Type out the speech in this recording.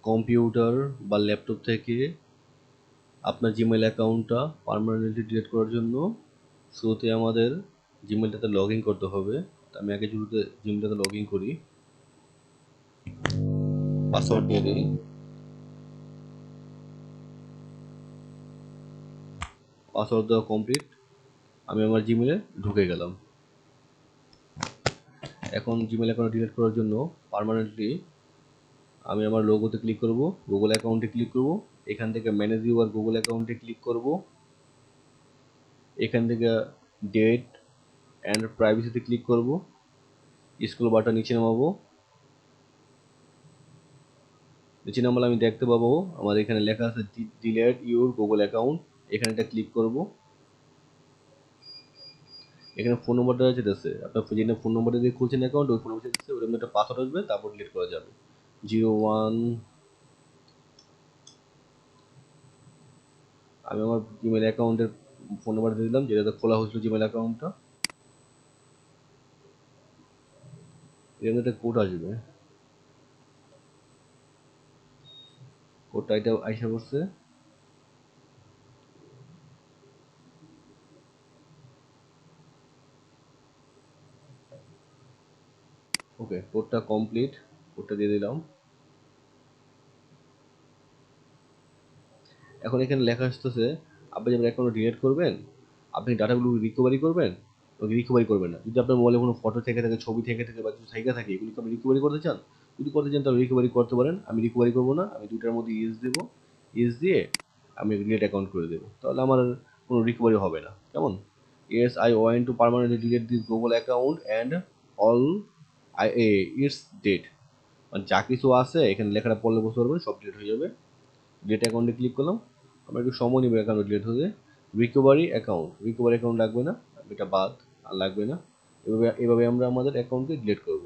Computer বা laptop থেকে আপনার জিমেইল অ্যাকাউন্টটা পার্মানেন্টলি ডিলিট করার জন্য শুরুতে আমাদের জিমেইলটাতে লগ ইন করতে হবে। আমি আগে শুরুতে জিমেইলটাতে লগ ইন করি, পাসওয়ার্ড দিয়ে দিই। পাসওয়ার্ড দেওয়া কমপ্লিট। আমি আমার জিমেইলে ঢুকে গেলাম। এখন জিমেইল অ্যাকাউন্ট ডিলিট করার জন্য পার্মানেন্টলি আমি আমার লোগোতে ক্লিক করব, গুগল অ্যাকাউন্টে ক্লিক করব, এখান থেকে ম্যানেজ ইউর গুগল অ্যাকাউন্টে ক্লিক করব, এখান থেকে ডেট অ্যান্ড প্রাইভেসিতে ক্লিক করব, স্ক্রল বারটা নিচে নামাবো। নিচে নামালে আমি দেখতে পাবো আমার এখানে লেখা আছে ডিলিট ইউর গুগল অ্যাকাউন্ট। এখানে একটা ক্লিক করব। এখানে ফোন নম্বরটা যেতেছে, আপনার যে ফোন নম্বরটা দিয়ে খুলছেন অ্যাকাউন্ট, ওই ফোন নম্বর যেতেছে, ওর মধ্যে একটা পাসওয়ার্ড আসবে, তারপর ডিলিট করা যাবে। 01। আমি আমার জিমেল অ্যাকাউন্টের ফোন নাম্বার দিয়ে দিলাম, যেটাতে খোলা হয়েছিল জিমেল অ্যাকাউন্টটা। এর মধ্যে একটা কোড আসবে, কোডটা এটা আইসা করছে। ওকে, কোডটা কমপ্লিট, কোডটা দিয়ে দিলাম। এখন এখানে লেখা আসতেছে আপনি যখন অ্যাকাউন্ট ডিলিট করবেন, আপনি ডাটাগুলো রিকভারি করবেন, রিকভারি করবেন না। যদি আপনার মোবাইলে কোনো ফটো থেকে থাকে, ছবি থেকে থাকে বা কিছু থেকে থাকে, এগুলিকে আপনি রিকভারি করতে চান, যদি করতে চান তাহলে রিকভারি করতে পারেন। আমি রিকভারি করবো না, আমি দুইটার মধ্যে ইউজ দেবো, ইউজ দিয়ে আমি ডিলিট অ্যাকাউন্ট করে দেবো, তাহলে আমার আর কোনো রিকভারি হবে না। কেমন? Yes, I want to permanently delete this Google account and all its data. মানে যা কিছু আছে এখানে লেখাটা পড়লে বুঝতে পারবেন, সব ডিলিট হয়ে যাবে। ডিলিট অ্যাকাউন্টে ক্লিক করলাম। আমরা একটু সময় নেবে অ্যাকাউন্ট ডিলিট হতে। রিকভারি অ্যাকাউন্ট, রিকভারি অ্যাকাউন্ট লাগবে না, এটা বাদ, আর লাগবে না। এভাবে আমরা আমাদের অ্যাকাউন্টকে ডিলিট করব।